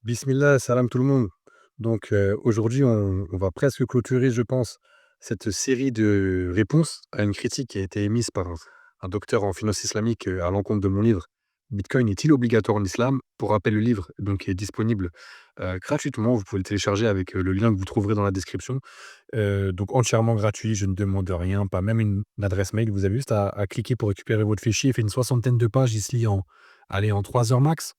Bismillah, salam tout le monde. Aujourd'hui, on va presque clôturer, je pense, cette série de réponses à une critique qui a été émise par un docteur en finance islamique à l'encontre de mon livre. Bitcoin est-il obligatoire en islam? Pour rappel, le livre donc, est disponible gratuitement. Vous pouvez le télécharger avec le lien que vous trouverez dans la description. Donc entièrement gratuit, je ne demande rien, pas même une adresse mail. Vous avez juste à cliquer pour récupérer votre fichier. Il fait une soixantaine de pages. Il se lit en 3 heures max.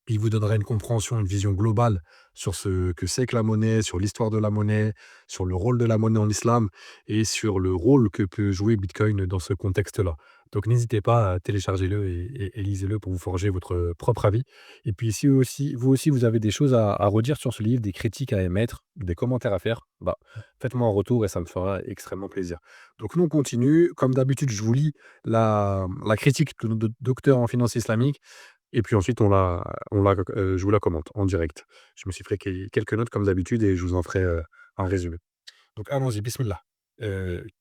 Il vous donnera une compréhension, une vision globale sur ce que c'est que la monnaie, sur l'histoire de la monnaie, sur le rôle de la monnaie en islam et sur le rôle que peut jouer Bitcoin dans ce contexte-là. Donc n'hésitez pas à télécharger-le et lisez-le pour vous forger votre propre avis. Et puis si vous aussi, vous avez des choses à redire sur ce livre, des critiques à émettre, des commentaires à faire, bah, faites-moi un retour et ça me fera extrêmement plaisir. Donc nous, on continue. Comme d'habitude, je vous lis la critique de notre docteur en finance islamique et puis ensuite je vous la commente en direct. Je me suis fait quelques notes comme d'habitude et je vous en ferai, un résumé. Donc allons-y, bismillah.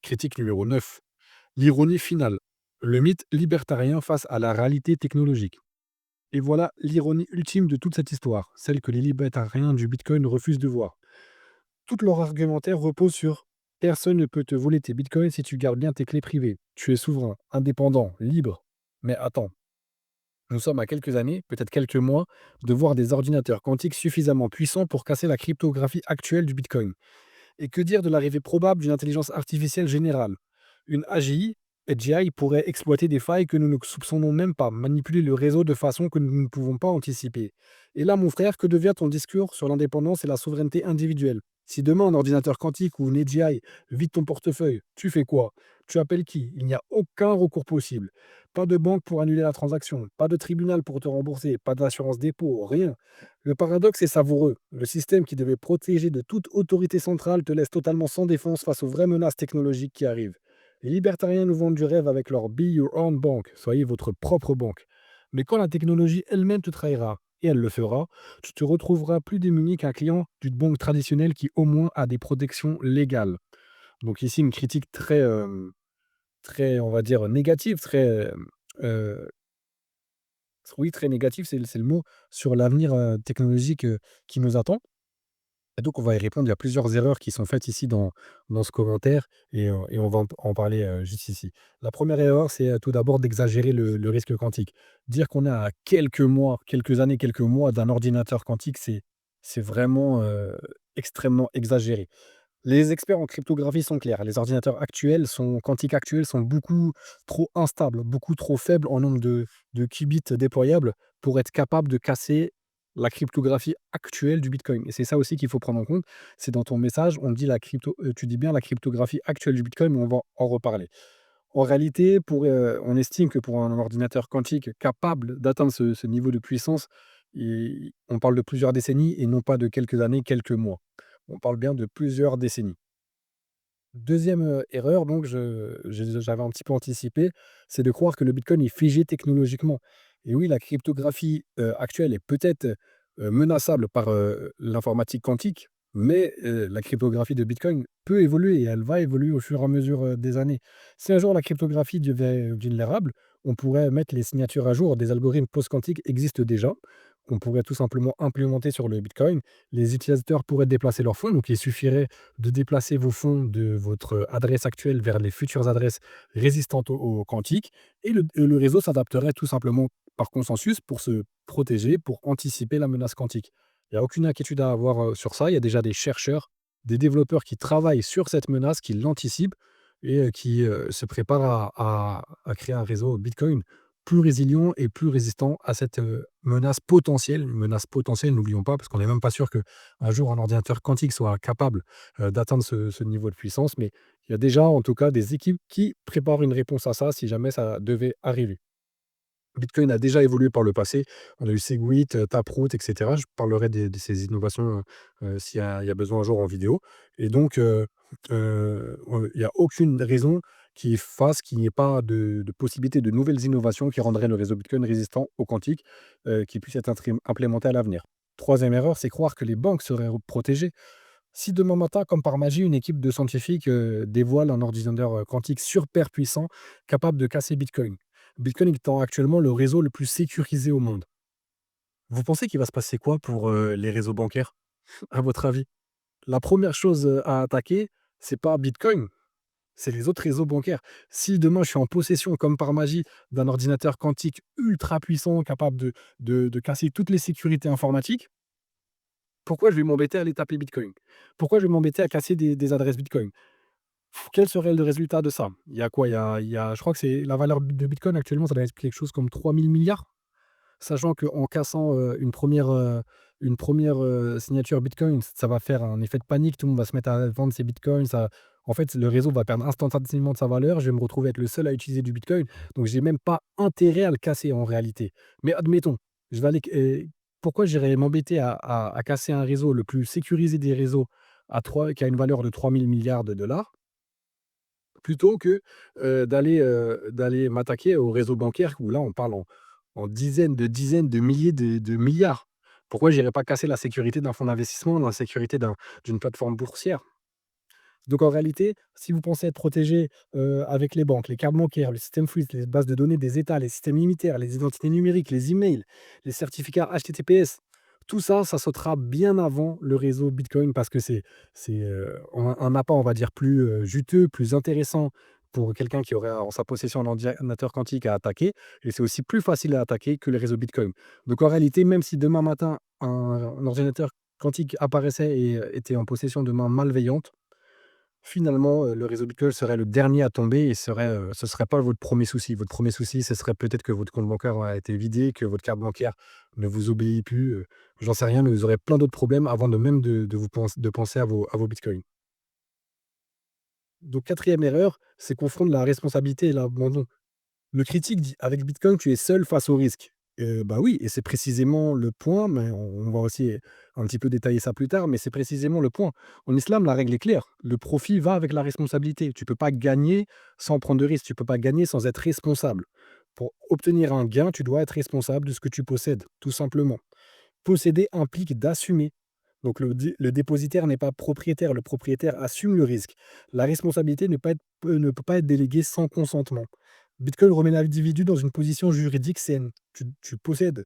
Critique numéro 9. L'ironie finale. Le mythe libertarien face à la réalité technologique. Et voilà l'ironie ultime de toute cette histoire, celle que les libertariens du Bitcoin refusent de voir. Tout leur argumentaire repose sur: personne ne peut te voler tes Bitcoins si tu gardes bien tes clés privées. Tu es souverain, indépendant, libre. Mais attends, nous sommes à quelques années, peut-être quelques mois, de voir des ordinateurs quantiques suffisamment puissants pour casser la cryptographie actuelle du Bitcoin. Et que dire de l'arrivée probable d'une intelligence artificielle générale? Une AGI pourrait exploiter des failles que nous ne soupçonnons même pas, manipuler le réseau de façon que nous ne pouvons pas anticiper. Et là, mon frère, que devient ton discours sur l'indépendance et la souveraineté individuelle? Si demain un ordinateur quantique ou une AGI vide ton portefeuille, tu fais quoi? Tu appelles qui? Il n'y a aucun recours possible. Pas de banque pour annuler la transaction, pas de tribunal pour te rembourser, pas d'assurance dépôt, rien. Le paradoxe est savoureux. Le système qui devait protéger de toute autorité centrale te laisse totalement sans défense face aux vraies menaces technologiques qui arrivent. Les libertariens nous vendent du rêve avec leur Be Your Own Bank, soyez votre propre banque. Mais quand la technologie elle-même te trahira, et elle le fera, tu te retrouveras plus démuni qu'un client d'une banque traditionnelle qui au moins a des protections légales. Donc ici, une critique très, on va dire, négative, euh, oui, très négative, c'est le mot, sur l'avenir technologique qui nous attend. Et donc, on va y répondre. Il y a plusieurs erreurs qui sont faites ici dans ce commentaire et on va en parler juste ici. La première erreur, c'est tout d'abord d'exagérer le risque quantique. Dire qu'on est à quelques mois, quelques années, quelques mois d'un ordinateur quantique, c'est vraiment extrêmement exagéré. Les experts en cryptographie sont clairs. Les ordinateurs quantiques actuels sont beaucoup trop instables, beaucoup trop faibles en nombre de qubits déployables pour être capables de casser la cryptographie actuelle du Bitcoin. Et c'est ça aussi qu'il faut prendre en compte. C'est dans ton message, on dit tu dis bien la cryptographie actuelle du Bitcoin, mais on va en reparler. En réalité, on estime que pour un ordinateur quantique capable d'atteindre ce niveau de puissance, on parle de plusieurs décennies et non pas de quelques années, quelques mois. On parle bien de plusieurs décennies. Deuxième erreur, donc j'avais un petit peu anticipé, c'est de croire que le bitcoin est figé technologiquement. Et oui, la cryptographie, actuelle est peut-être, menaçable par, l'informatique quantique, mais, la cryptographie de bitcoin peut évoluer et elle va évoluer au fur et à mesure, des années. Si un jour la cryptographie devient vulnérable, on pourrait mettre les signatures à jour. Des algorithmes post-quantiques existent déjà, qu'on pourrait tout simplement implémenter sur le bitcoin. Les utilisateurs pourraient déplacer leurs fonds, donc il suffirait de déplacer vos fonds de votre adresse actuelle vers les futures adresses résistantes au quantique et le réseau s'adapterait tout simplement par consensus pour se protéger, pour anticiper la menace quantique. Il n'y a aucune inquiétude à avoir sur ça. Il y a déjà des chercheurs, des développeurs qui travaillent sur cette menace, qui l'anticipent et qui se préparent à créer un réseau Bitcoin plus résilient et plus résistant à cette menace potentielle. Une menace potentielle, n'oublions pas, parce qu'on n'est même pas sûr qu'un jour un ordinateur quantique soit capable d'atteindre ce niveau de puissance. Mais il y a déjà en tout cas des équipes qui préparent une réponse à ça si jamais ça devait arriver. Bitcoin a déjà évolué par le passé. On a eu Segwit, Taproot, et cetera. Je parlerai de ces innovations, s'il y a besoin un jour en vidéo et donc il y a aucune raison qui fasse qu'il n'y ait pas de possibilité de nouvelles innovations qui rendraient le réseau Bitcoin résistant au quantique, qui puissent être implémentées à l'avenir. Troisième erreur, c'est croire que les banques seraient protégées. Si demain matin, comme par magie, une équipe de scientifiques dévoile un ordinateur quantique super puissant capable de casser Bitcoin, Bitcoin étant actuellement le réseau le plus sécurisé au monde. Vous pensez qu'il va se passer quoi pour, les réseaux bancaires, à votre avis? La première chose, à attaquer, c'est pas Bitcoin, c'est les autres réseaux bancaires. Si demain je suis en possession, comme par magie, d'un ordinateur quantique ultra puissant, capable de casser toutes les sécurités informatiques, pourquoi je vais m'embêter à aller taper Bitcoin? Pourquoi je vais m'embêter à casser des adresses Bitcoin? Quel serait le résultat de ça? Il y a quoi? Il y a je crois que c'est la valeur de Bitcoin actuellement, ça doit être quelque chose comme 3 000 milliards. Sachant qu'en cassant, une première signature Bitcoin, ça va faire un effet de panique, tout le monde va se mettre à vendre ses bitcoins, ça en fait, le réseau va perdre instantanément de sa valeur, je vais me retrouver être le seul à utiliser du bitcoin, donc j'ai même pas intérêt à le casser en réalité. Mais admettons, je vais aller pourquoi j'irais m'embêter à casser un réseau le plus sécurisé des réseaux qui a une valeur de 3 000 milliards de dollars, plutôt que, d'aller m'attaquer au réseau bancaire où là, on parle en dizaines de milliers de milliards. Pourquoi j'irais pas casser la sécurité d'un fonds d'investissement, la sécurité d'une plateforme boursière? Donc en réalité, si vous pensez être protégé, avec les banques, les cartes bancaires, le système SWIFT, les bases de données des États, les systèmes unitaires, les identités numériques, les emails, les certificats HTTPS, tout ça, ça sautera bien avant le réseau Bitcoin parce que c'est un appât, on va dire, plus, juteux, plus intéressant pour quelqu'un qui aurait en sa possession un ordinateur quantique à attaquer, et c'est aussi plus facile à attaquer que le réseau Bitcoin. Donc en réalité, même si demain matin un ordinateur quantique apparaissait et était en possession de mains malveillantes, finalement, le réseau Bitcoin serait le dernier à tomber et ce serait pas votre premier souci. Votre premier souci, ce serait peut-être que votre compte bancaire a été vidé, que votre carte bancaire ne vous obéit plus, j'en sais rien, mais vous aurez plein d'autres problèmes avant de même de penser à vos bitcoins. Donc quatrième erreur, c'est confondre la responsabilité et l'abandon. Le critique dit: «Avec Bitcoin, tu es seul face au risque». Bah, oui, et c'est précisément le point, mais on va aussi un petit peu détailler ça plus tard, mais c'est précisément le point. En islam, la règle est claire, le profit va avec la responsabilité. Tu peux pas gagner sans prendre de risques, tu peux pas gagner sans être responsable. Pour obtenir un gain, tu dois être responsable de ce que tu possèdes, tout simplement. Posséder implique d'assumer. Donc le dépositaire n'est pas propriétaire, le propriétaire assume le risque. La responsabilité ne peut pas être déléguée sans consentement. Bitcoin remet l'individu dans une position juridique saine. Tu possèdes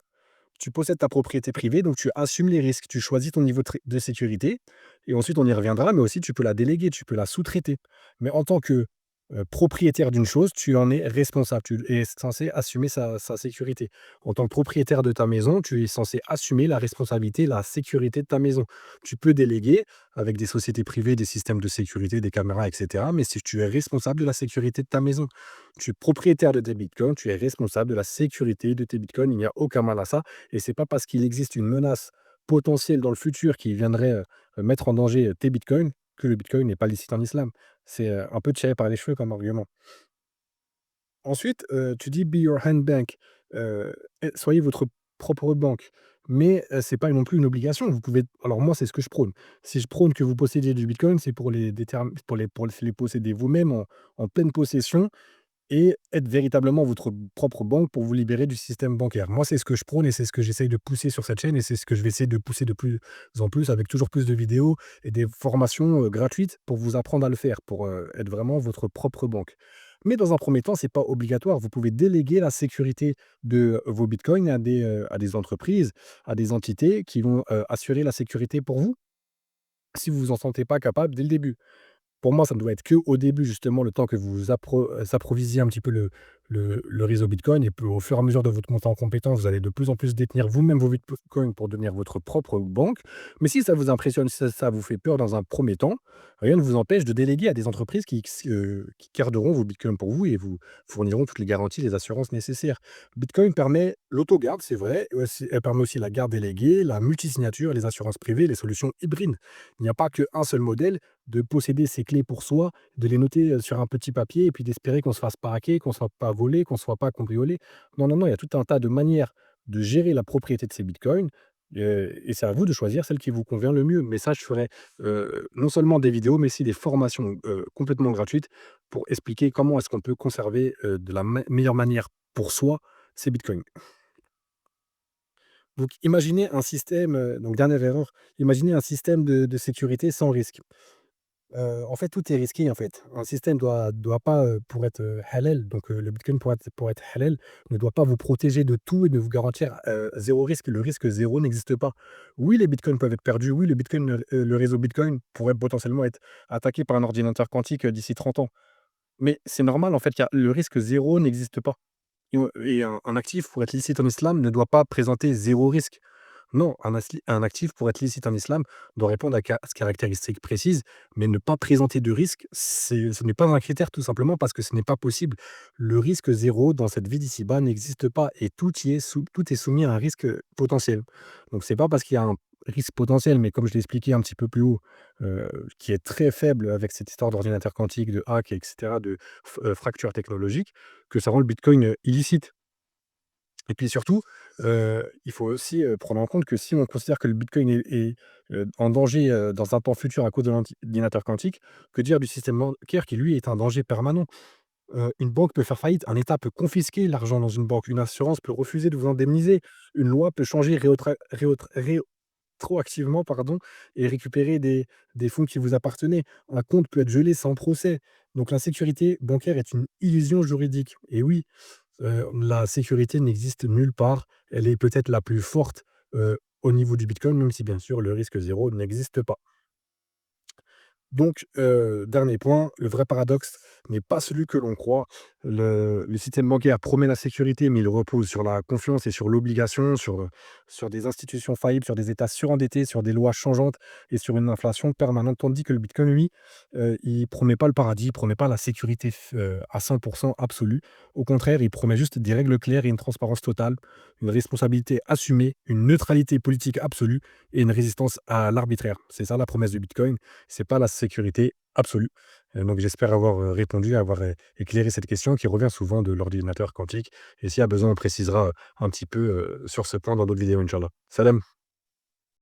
ta propriété privée, donc tu assumes les risques. Tu choisis ton niveau de sécurité et ensuite on y reviendra, mais aussi tu peux la déléguer, tu peux la sous-traiter. Mais en tant que, propriétaire d'une chose, tu en es responsable. Tu es censé assumer sa sécurité. En tant que propriétaire de ta maison, tu es censé assumer la responsabilité, la sécurité de ta maison. Tu peux déléguer avec des sociétés privées, des systèmes de sécurité, des caméras et cetera, mais si tu es responsable de la sécurité de ta maison. Tu es propriétaire de tes bitcoins, tu es responsable de la sécurité de tes bitcoins, il n'y a aucun mal à ça. Et c'est pas parce qu'il existe une menace potentielle dans le futur qui viendrait, mettre en danger, tes bitcoins, que le bitcoin n'est pas licite en islam. C'est, un peu tiré par les cheveux comme argument. Ensuite, tu dis: «Be your hand bank», soyez votre propre banque. Mais, c'est pas non plus une obligation. Vous pouvez alors moi, c'est ce que je prône. Si je prône que vous possédiez du bitcoin, c'est pour les posséder vous-même en pleine possession et être véritablement votre propre banque pour vous libérer du système bancaire. Moi, c'est ce que je prône et c'est ce que j'essaye de pousser sur cette chaîne et c'est ce que je vais essayer de pousser de plus en plus avec toujours plus de vidéos et des formations, gratuites pour vous apprendre à le faire, pour, être vraiment votre propre banque. Mais dans un premier temps, c'est pas obligatoire. Vous pouvez déléguer la sécurité de vos bitcoins à des entreprises, à des entités qui vont, assurer la sécurité pour vous, si vous vous en sentez pas capable dès le début. Pour moi, ça ne doit être qu'au début, justement, le temps que vous approvisiez un petit peu le réseau Bitcoin et puis au fur et à mesure de votre montée en compétence, vous allez de plus en plus détenir vous-même vos Bitcoins pour devenir votre propre banque. Mais si ça vous impressionne, si ça vous fait peur dans un premier temps, rien ne vous empêche de déléguer à des entreprises qui garderont vos Bitcoins pour vous et vous fourniront toutes les garanties, les assurances nécessaires. Bitcoin permet l'autogarde, c'est vrai, et aussi elle permet aussi la garde déléguée, la multisignature, les assurances privées, les solutions hybrides. Il n'y a pas qu'un seul modèle, de posséder ses clés pour soi, de les noter, sur un petit papier et puis d'espérer qu'on ne se fasse pas hacker, qu'on ne soit pas volé, qu'on ne soit pas cambriolé. Non, non, non, il y a tout un tas de manières de gérer la propriété de ces bitcoins, et c'est à vous de choisir celle qui vous convient le mieux. Mais ça, je ferai, non seulement des vidéos, mais aussi des formations, complètement gratuites pour expliquer comment est-ce qu'on peut conserver, de la meilleure manière pour soi ces bitcoins. Donc imaginez un système, donc dernière erreur, imaginez un système de sécurité sans risque. En fait, tout est risqué, en fait. Un système doit pas, pour être, halal, donc le bitcoin pour être halal, ne doit pas vous protéger de tout et de vous garantir, 0 risque. Le risque zéro n'existe pas. Oui, les bitcoins peuvent être perdus. Oui, le réseau bitcoin pourrait potentiellement être attaqué par un ordinateur quantique, d'ici 30 ans. Mais c'est normal, en fait, il y a le risque zéro n'existe pas. Et un actif, pour être licite en islam, ne doit pas présenter zéro risque. Non, un actif, pour être licite en islam, doit répondre à ces caractéristiques précises, mais ne pas présenter de risque, ce n'est pas un critère, tout simplement parce que ce n'est pas possible. Le risque zéro dans cette vie d'ici-bas n'existe pas et tout est soumis à un risque, potentiel. Donc c'est pas parce qu'il y a un risque potentiel, mais comme je l'ai expliqué un petit peu plus haut, qui est très faible avec cette histoire d'ordinateur quantique, de hack et cetera, de fracture technologique, que ça rend le bitcoin, illicite. Et puis surtout, il faut aussi, prendre en compte que si on considère que le bitcoin est en danger, dans un temps futur à cause de l'ordinateur quantique, que dire du système bancaire qui, lui, est un danger permanent? Une banque peut faire faillite, un État peut confisquer l'argent dans une banque, une assurance peut refuser de vous indemniser, une loi peut changer rétroactivement, pardon, et récupérer des fonds qui vous appartenaient. Un compte peut être gelé sans procès. Donc la sécurité bancaire est une illusion juridique. Et oui, la sécurité n'existe nulle part. Elle est peut-être la plus forte, au niveau du bitcoin, même si bien sûr le risque zéro n'existe pas. Donc, dernier point, le vrai paradoxe n'est pas celui que l'on croit. Le système bancaire promet la sécurité, mais il repose sur la confiance et sur l'obligation, sur des institutions faillibles, sur des États surendettés, sur des lois changeantes et sur une inflation permanente. Tandis que le bitcoin, lui, il promet pas le paradis, il promet pas la sécurité à 100 absolue. Au contraire, il promet juste des règles claires et une transparence totale, une responsabilité assumée, une neutralité politique absolue et une résistance à l'arbitraire. C'est ça la promesse du bitcoin. C'est pas la sécurité absolue. Donc j'espère avoir, répondu, avoir, éclairé cette question qui revient souvent de l'ordinateur quantique et s'il y a besoin, on précisera, un petit peu, sur ce point dans d'autres vidéos, inch'allah. Salam.